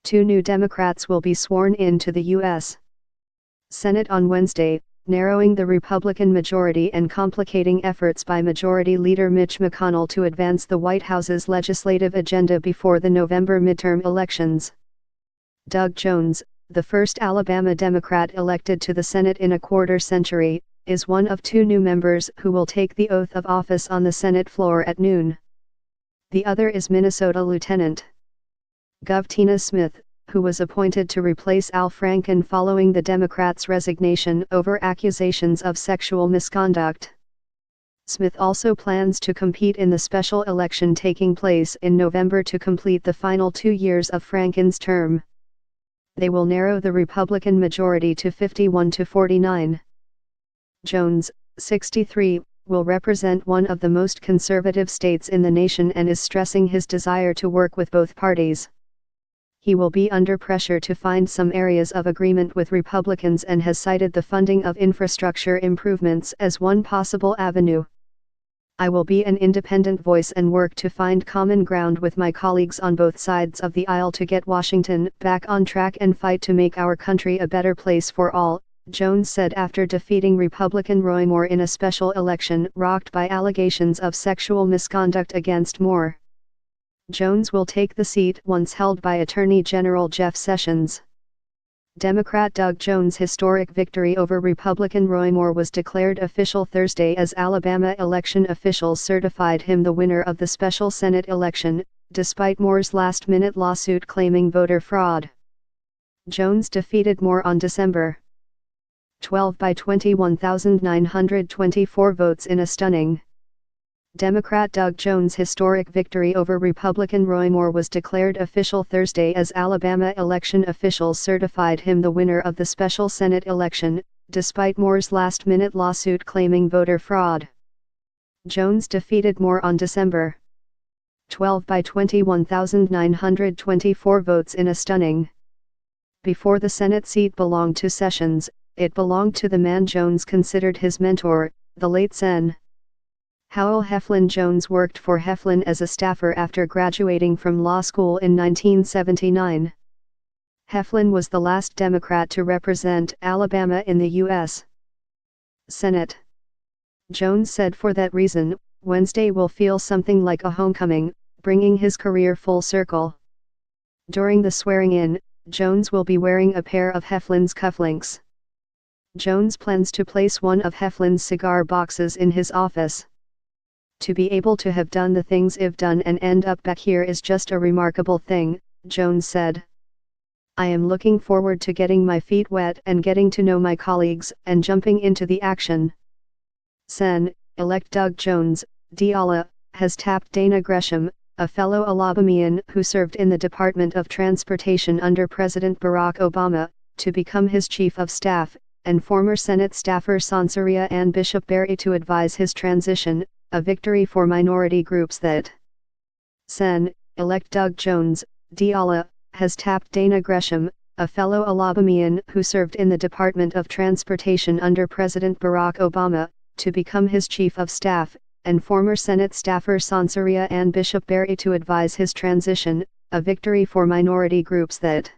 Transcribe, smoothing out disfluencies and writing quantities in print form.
2 new Democrats will be sworn in to the U.S. Senate on Wednesday, narrowing the Republican majority and complicating efforts by Majority Leader Mitch McConnell to advance the White House's legislative agenda before the November midterm elections. Doug Jones, the first Alabama Democrat elected to the Senate in a quarter century, is one of 2 new members who will take the oath of office on the Senate floor at noon. The other is Minnesota Lieutenant Gov. Tina Smith, who was appointed to replace Al Franken following the Democrats' resignation over accusations of sexual misconduct. Smith also plans to compete in the special election taking place in November to complete the final 2 years of Franken's term. They will narrow the Republican majority to 51 to 49. Jones, 63, will represent one of the most conservative states in the nation and is stressing his desire to work with both parties. He will be under pressure to find some areas of agreement with Republicans and has cited the funding of infrastructure improvements as one possible avenue. I will be an independent voice and work to find common ground with my colleagues on both sides of the aisle to get Washington back on track and fight to make our country a better place for all, Jones said after defeating Republican Roy Moore in a special election rocked by allegations of sexual misconduct against Moore. Jones will take the seat once held by Attorney General Jeff Sessions. Democrat Doug Jones' historic victory over Republican Roy Moore was declared official Thursday as Alabama election officials certified him the winner of the special Senate election, despite Moore's last-minute lawsuit claiming voter fraud. Jones defeated Moore on December 12 by 21,924 votes in a stunning. Democrat Doug Jones' historic victory over Republican Roy Moore was declared official Thursday as Alabama election officials certified him the winner of the special Senate election, despite Moore's last-minute lawsuit claiming voter fraud. Jones defeated Moore on December 12 by 21,924 votes in a stunning. Before the Senate seat belonged to Sessions, it belonged to the man Jones considered his mentor, the late Sen. Howell Heflin. Jones worked for Heflin as a staffer after graduating from law school in 1979. Heflin was the last Democrat to represent Alabama in the U.S. Senate. Jones said for that reason, Wednesday will feel something like a homecoming, bringing his career full circle. During the swearing-in, Jones will be wearing a pair of Heflin's cufflinks. Jones plans to place one of Heflin's cigar boxes in his office. To be able to have done the things I've done and end up back here is just a remarkable thing, Jones said. I am looking forward to getting my feet wet and getting to know my colleagues and jumping into the action. Sen-elect Doug Jones, Diala, has tapped Dana Gresham, a fellow Alabamian who served in the Department of Transportation under President Barack Obama, to become his chief of staff, and former Senate staffer Sansaria Ann Bishop Berry to advise his transition, a victory for minority groups that Sen-elect Doug Jones, Diala, has tapped Dana Gresham, a fellow Alabamian who served in the Department of Transportation under President Barack Obama, to become his chief of staff, and former Senate staffer Sansaria Ann Bishop Berry to advise his transition, a victory for minority groups that